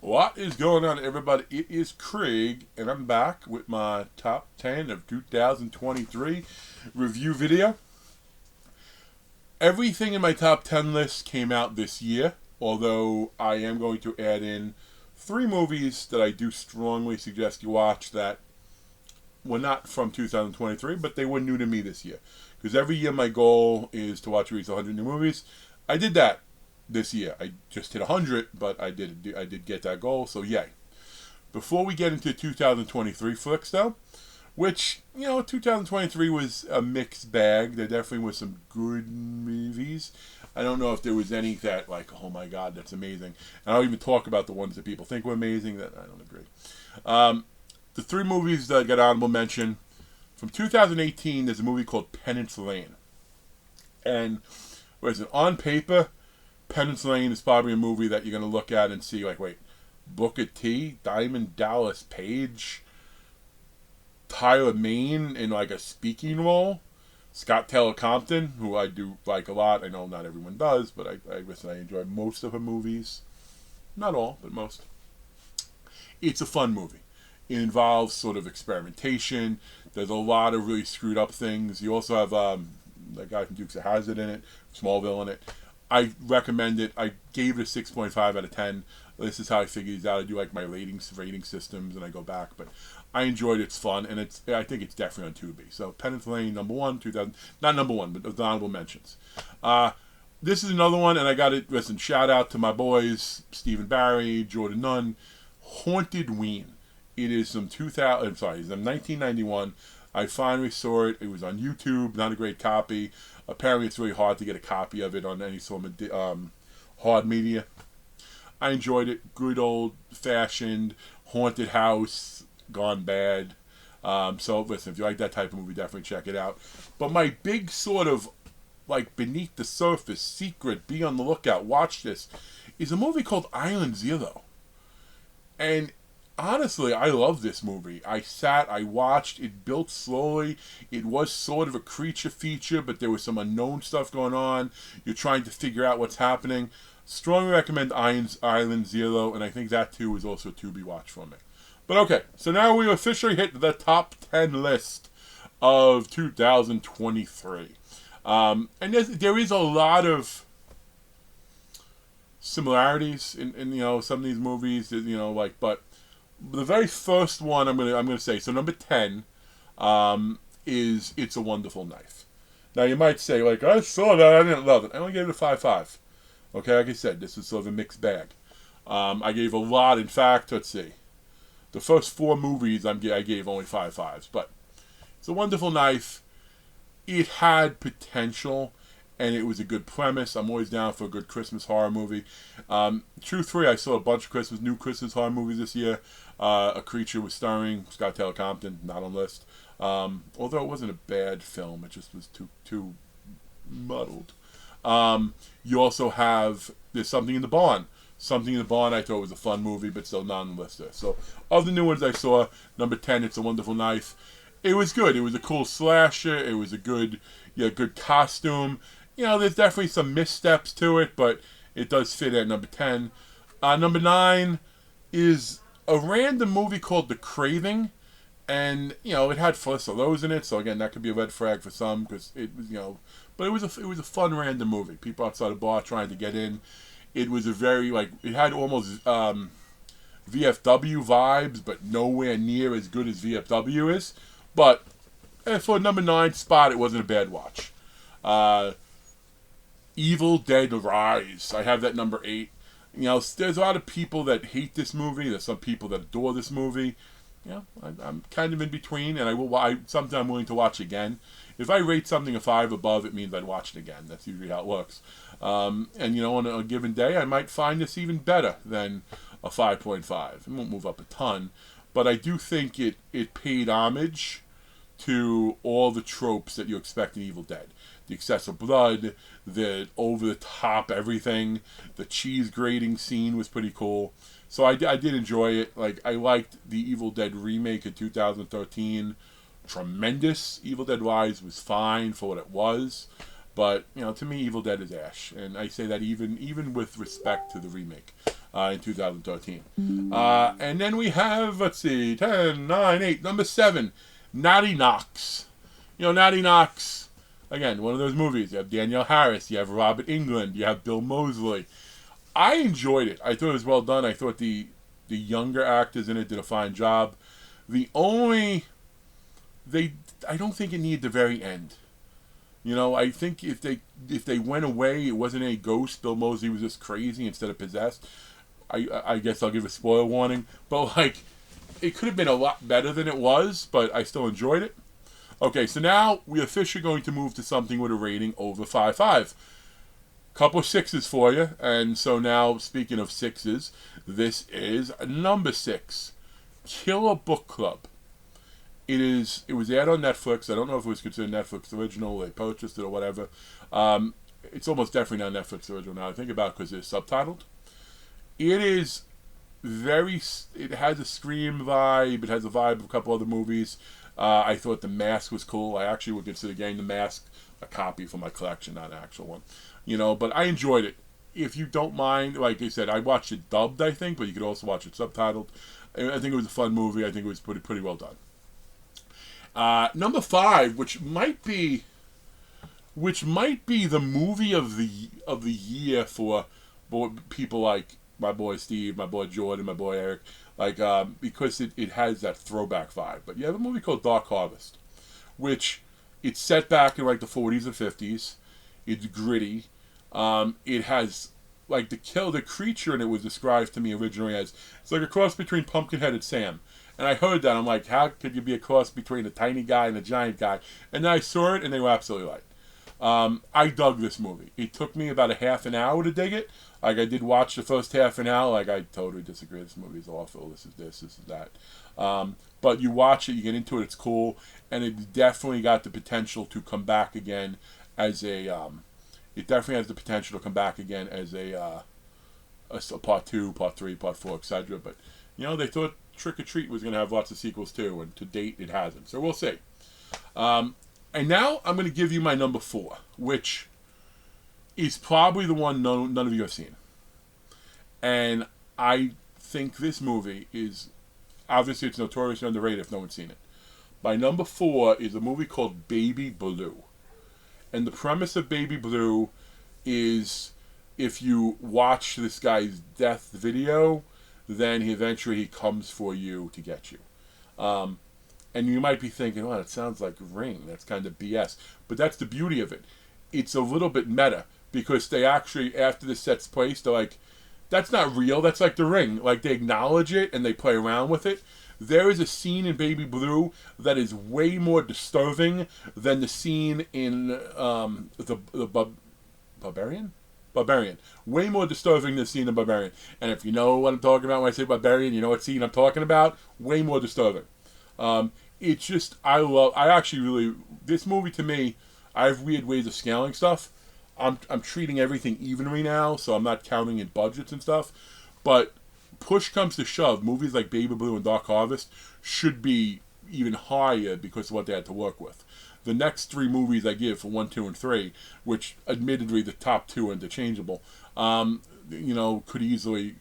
What is going on, everybody? It is Craig, and I'm back with my top 10 of 2023 review video. Everything in my top 10 list came out this year, although I am going to add in three movies that I do strongly suggest you watch that were not from 2023, but they were new to me this year. Because every year my goal is to watch at least 100 new movies. I did that this year. I just hit 100, but I did get that goal, so yay. Before we get into 2023 flicks, though, which, 2023 was a mixed bag. There definitely was some good movies. I don't know if there was any that, like, oh my god, that's amazing. And I'll even talk about the ones that people think were amazing that I don't agree. The three movies that got honorable mention, from 2018, there's a movie called Penance Lane. And, what is it, on paper, Penance Lane is probably a movie that you're going to look at and see, like, wait, Booker T, Diamond Dallas Page, Tyler Mane in, like, a speaking role, Scott Taylor Compton, who I do like a lot. I know not everyone does, but I enjoy most of her movies. Not all, but most. It's a fun movie. It involves sort of experimentation. There's a lot of really screwed up things. You also have that guy from Dukes of Hazzard in it, Smallville in it. I recommend it. I gave it a 6.5 out of 10. This is how I figure these out. I do like my rating systems, and I go back. But I enjoyed it. It's fun, and I think it's definitely on Tubi. So Penance Lane, number one, 2000, not number one, but the honorable mentions. This is another one, and I got it. Listen, shout out to my boys, Stephen Barry, Jordan Nunn, Haunted Ween. It is from 2000. I'm sorry, it's from 1991. I finally saw it. It was on YouTube. Not a great copy. Apparently, it's really hard to get a copy of it on any sort of hard media. I enjoyed it. Good old-fashioned haunted house gone bad. So, listen, if you like that type of movie, definitely check it out. But my big sort of, like, beneath the surface, secret, be on the lookout, watch this, is a movie called Island Zero. And honestly, I love this movie. I watched, it built slowly. It was sort of a creature feature, but there was some unknown stuff going on. You're trying to figure out what's happening. Strongly recommend Island Zero, and I think that too is also a Tubi watch for me. But okay, so now we officially hit the top 10 list of 2023. And there is a lot of similarities in some of these movies, but the very first one I'm gonna say, so number 10 is It's a Wonderful Knife. Now you might say, like, I saw that, I didn't love it. I only gave it a 5.5. Okay, like I said, this is sort of a mixed bag. I gave a lot. In fact, let's see, the first four movies I gave only 5.5s, but It's a Wonderful Knife. It had potential, and it was a good premise. I'm always down for a good Christmas horror movie. Truthfully, I saw a bunch of new Christmas horror movies this year. A Creature was starring Scott Taylor Compton, not on the list. Although it wasn't a bad film, it just was too muddled. You also have There's Something in the Barn. Something in the Barn I thought was a fun movie, but still not on the list there. So, of the new ones I saw, number 10, It's a Wonderful Knife. It was good. It was a cool slasher. It was a good costume. There's definitely some missteps to it, but it does fit at number 10. Number 9 is a random movie called The Craving. And, it had Felicity Lowe's in it, so again, that could be a red flag for some, because it was, but it was a fun random movie. People outside the bar trying to get in. It was a very, it had almost VFW vibes, but nowhere near as good as VFW is. But for number 9 spot, it wasn't a bad watch. Evil Dead Rise. I have that number 8. There's a lot of people that hate this movie. There's some people that adore this movie. I'm kind of in between, and sometimes I'm willing to watch again. If I rate something a 5 above, it means I'd watch it again. That's usually how it works. And on a given day, I might find this even better than a 5.5. It won't move up a ton, but I do think it paid homage to all the tropes that you expect in Evil Dead. The excessive blood, the over-the-top everything, the cheese grating scene was pretty cool. So I did enjoy it. I liked the Evil Dead remake in 2013. Tremendous. Evil Dead Rise was fine for what it was. But, to me, Evil Dead is Ash. And I say that even with respect to the remake. in 2013. And then we have, let's see, 10, 9, 8, number 7, Natty Knocks. You know, Natty Knocks, again, one of those movies. You have Danielle Harris, you have Robert Englund, you have Bill Moseley. I enjoyed it. I thought it was well done. I thought the younger actors in it did a fine job. I don't think it needed the very end. You know, I think if they went away, it wasn't any ghost. Bill Moseley was just crazy instead of possessed. I guess I'll give a spoiler warning. But, like, it could have been a lot better than it was, but I still enjoyed it. Okay, so now we're officially going to move to something with a rating over 5.5. Couple of 6s for you. And so now, speaking of 6s, this is number 6, Killer Book Club. It was aired on Netflix. I don't know if it was considered Netflix original, they purchased it or whatever. It's almost definitely not Netflix original now I think about it, because it's subtitled. It is it has a Scream vibe. It has a vibe of a couple other movies. I thought The Mask was cool. I actually would consider getting The Mask a copy for my collection, not an actual one. You know, but I enjoyed it. If you don't mind, like I said, I watched it dubbed, I think, but you could also watch it subtitled. I think it was a fun movie. I think it was pretty well done. Number 5, which might be the movie of the year for people like my boy Steve, my boy Jordan, my boy Eric, like because it has that throwback vibe. But you have a movie called Dark Harvest, which it's set back in like the 40s and 50s. It's gritty. It has like the creature in it was described to me originally as it's like a cross between Pumpkin-Headed Sam. And I heard that. I'm like, how could you be a cross between a tiny guy and a giant guy? And then I saw it, and they were absolutely right. I dug this movie. It took me about a half an hour to dig it. Like, I did watch the first half an hour. Like, I totally disagree. This movie is awful. This is that. But you watch it, you get into it, it's cool. And it definitely got the potential to come back again as a... it definitely has the potential to come back again as a part 2, part 3, part 4, etc. But, you know, they thought Trick or Treat was going to have lots of sequels too, and to date it hasn't. So we'll see. And now I'm going to give you my number 4, which is probably the one none of you have seen. And I think this movie is, obviously it's notoriously underrated if no one's seen it. My number 4 is a movie called Baby Blue. And the premise of Baby Blue is if you watch this guy's death video, then he comes for you to get you. And you might be thinking, oh, that sounds like Ring. That's kind of BS. But that's the beauty of it. It's a little bit meta, because they actually, after this sets place, they're like, that's not real. That's like The Ring. Like, they acknowledge it and they play around with it. There is a scene in Baby Blue that is way more disturbing than the scene in the Barbarian? Barbarian. Way more disturbing than the scene in Barbarian. And if you know what I'm talking about when I say Barbarian, you know what scene I'm talking about. Way more disturbing. It's just, this movie to me, I have weird ways of scaling stuff. I'm treating everything evenly now, so I'm not counting in budgets and stuff. But push comes to shove, movies like Baby Blue and Dark Harvest should be even higher because of what they had to work with. The next 3 movies I give for 1, 2, and 3, which admittedly the top 2 are interchangeable, could easily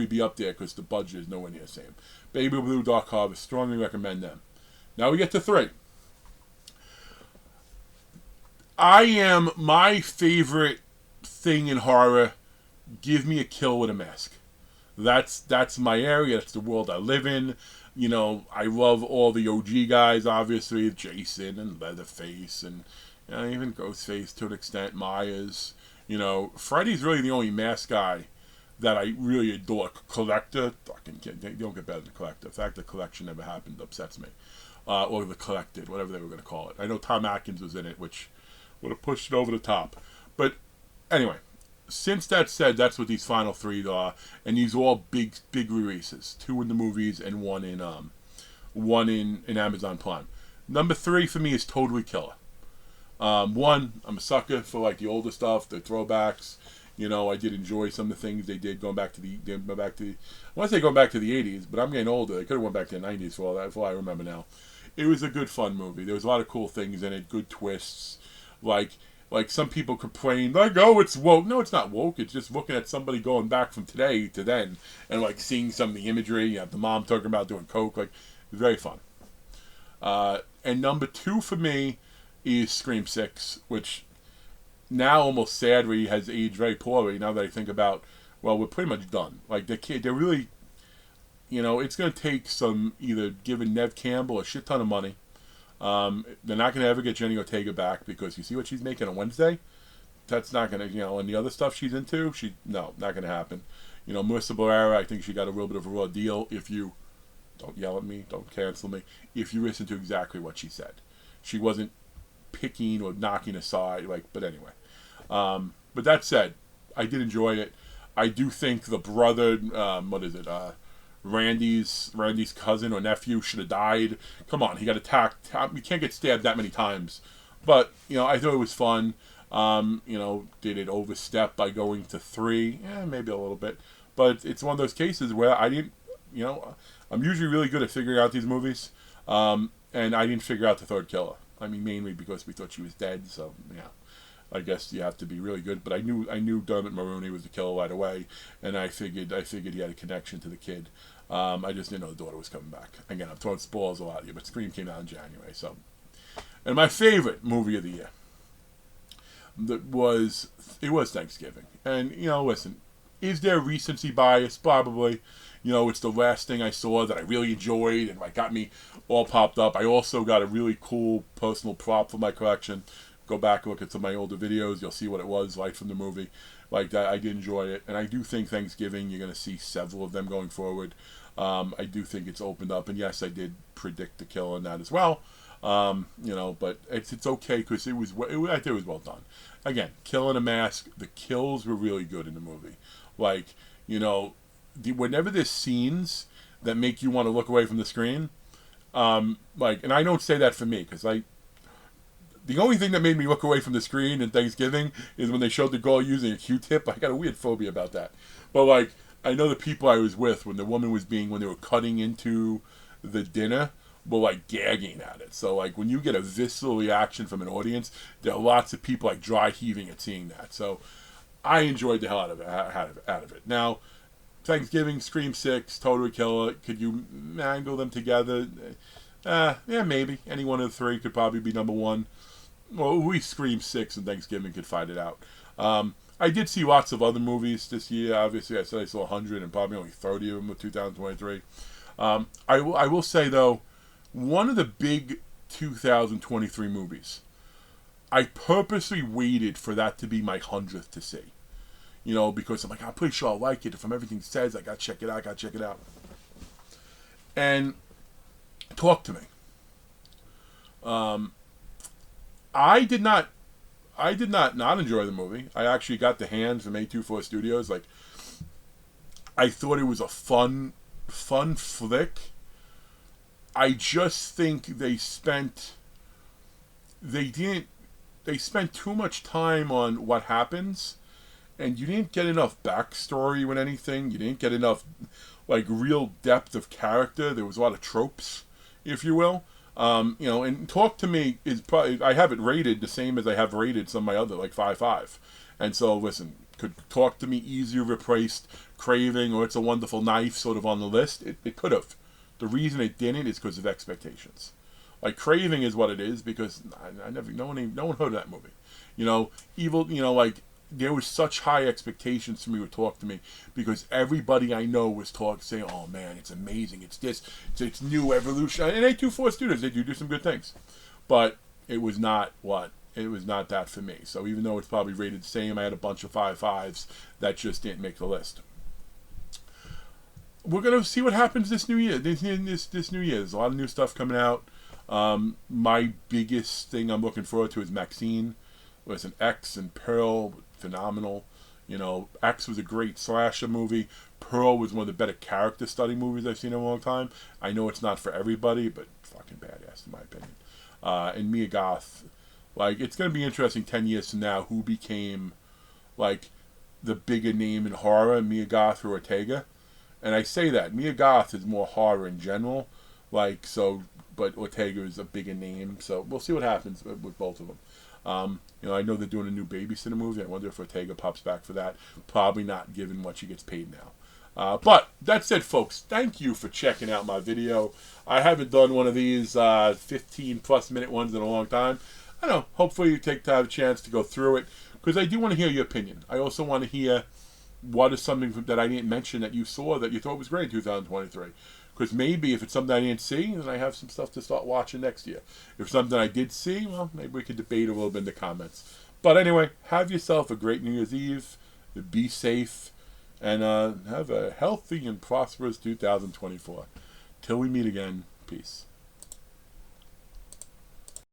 be up there because the budget is nowhere near the same. Baby Blue, Dark Harvest, strongly recommend them. Now we get to 3. My favorite thing in horror, give me a kill with a mask. That's my area. That's the world I live in. You know, I love all the OG guys, obviously, Jason and Leatherface and even Ghostface to an extent, Myers. You know, Freddy's really the only mask guy that I really adore. Collector, you don't get better than Collector. The fact that Collection never happened upsets me. Or The Collected, whatever they were going to call it. I know Tom Atkins was in it, which would have pushed it over the top. But anyway, since that's said, that's what these final 3 are, and these are all big releases. 2 in the movies and 1 in Amazon Prime. Number 3 for me is totally killer. 1, I'm a sucker for like the older stuff, the throwbacks. You know, I did enjoy some of the things they did going back to the. I want to say going back to the 80s, but I'm getting older. They could have went back to the 90s for all that. For all I remember now, it was a good fun movie. There was a lot of cool things in it, good twists. Like, like some people complain, like, oh, it's woke. No, it's not woke. It's just looking at somebody going back from today to then, and like seeing some of the imagery. You have the mom talking about doing coke. Like, very fun. And number 2 for me is Scream 6, which now almost sadly has aged very poorly. Now that I think about, well, we're pretty much done. Like they're really, it's going to take some either giving Nev Campbell a shit ton of money. They're not going to ever get Jenny Ortega back because you see what she's making on Wednesday. That's not going to, and the other stuff she's into, not going to happen. Melissa Barrera, I think she got a little bit of a raw deal. If you don't yell at me, don't cancel me. If you listen to exactly what she said, she wasn't picking or knocking aside. But anyway. But that said, I did enjoy it. I do think the brother, Randy's cousin or nephew should have died. Come on, he got attacked. You can't get stabbed that many times. But, I thought it was fun. Did it overstep by going to 3? Yeah, maybe a little bit. But it's one of those cases where I didn't, I'm usually really good at figuring out these movies. And I didn't figure out the third killer. I mean, mainly because we thought she was dead. So, yeah. I guess you have to be really good, but I knew Dermot Mulroney was the killer right away, and I figured he had a connection to the kid. I just didn't know the daughter was coming back. Again, I'm throwing spoilers a lot here, but Scream came out in January. So, and my favorite movie of the year was Thanksgiving. And listen, is there recency bias? Probably. It's the last thing I saw that I really enjoyed and got me all popped up. I also got a really cool personal prop for my collection. Go back and look at some of my older videos. You'll see what it was like from the movie. Like that, I did enjoy it. And I do think Thanksgiving, you're going to see several of them going forward. I do think it's opened up. And yes, I did predict the kill on that as well. But it's okay because I think it was well done. Again, Kill in a Mask, the kills were really good in the movie. Whenever there's scenes that make you want to look away from the screen, and I don't say that for me because the only thing that made me look away from the screen in Thanksgiving is when they showed the girl using a Q-tip. I got a weird phobia about that. But, I know the people I was with, when the woman was when they were cutting into the dinner, were, gagging at it. So, when you get a visceral reaction from an audience, there are lots of people, dry heaving at seeing that. So, I enjoyed the hell out of it. Now, Thanksgiving, Scream 6, Totally Killer, could you mangle them together? Yeah, maybe. Any one of the 3 could probably be number 1. Well, we Scream 6 and Thanksgiving could fight it out. I did see lots of other movies this year. Obviously, I said I saw 100 and probably only 30 of them with 2023. I will say, though, one of the big 2023 movies, I purposely waited for that to be my 100th to see. Because I'm I'm pretty sure I'll like it. From everything it says, I got to check it out. And talk to me. I did not enjoy the movie. I actually got the hand from A24 Studios. I thought it was a fun flick. I just think they spent too much time on what happens, and you didn't get enough backstory with anything. You didn't get enough real depth of character. There was a lot of tropes, if you will. And Talk to Me is probably, I have it rated the same as I have rated some of my other, 5.5. And so, listen, could Talk to Me easier replaced Craving or It's a Wonderful Knife sort of on the list? It could have. The reason it didn't is because of expectations. Craving is what it is because no one heard of that movie. Evil, there was such high expectations for me with Talk to Me because everybody I know was saying, oh man, it's amazing, it's this, it's new evolution. And A24 Studios, they do some good things. But it was not that for me. So even though it's probably rated the same, I had a bunch of 5.5s that just didn't make the list. We're going to see what happens this new year. This new year, there's a lot of new stuff coming out. My biggest thing I'm looking forward to is Maxine. Listen, X and Pearl, phenomenal. X was a great slasher movie. Pearl was one of the better character study movies I've seen in a long time. I know it's not for everybody, but fucking badass in my opinion. And Mia Goth, it's going to be interesting 10 years from now who became, the bigger name in horror, Mia Goth or Ortega. And I say that. Mia Goth is more horror in general, but Ortega is a bigger name. So we'll see what happens with both of them. I know they're doing a new Babysitter movie. I wonder if Ortega pops back for that. Probably not, given what she gets paid now. But that said, folks, thank you for checking out my video. I haven't done one of these 15-plus minute ones in a long time. I don't know. Hopefully you take a chance to go through it, because I do want to hear your opinion. I also want to hear what is something that I didn't mention that you saw that you thought was great in 2023. Because maybe if it's something I didn't see, then I have some stuff to start watching next year. If something I did see, well, maybe we could debate a little bit in the comments. But anyway, have yourself a great New Year's Eve. Be safe. And have a healthy and prosperous 2024. Till we meet again, peace.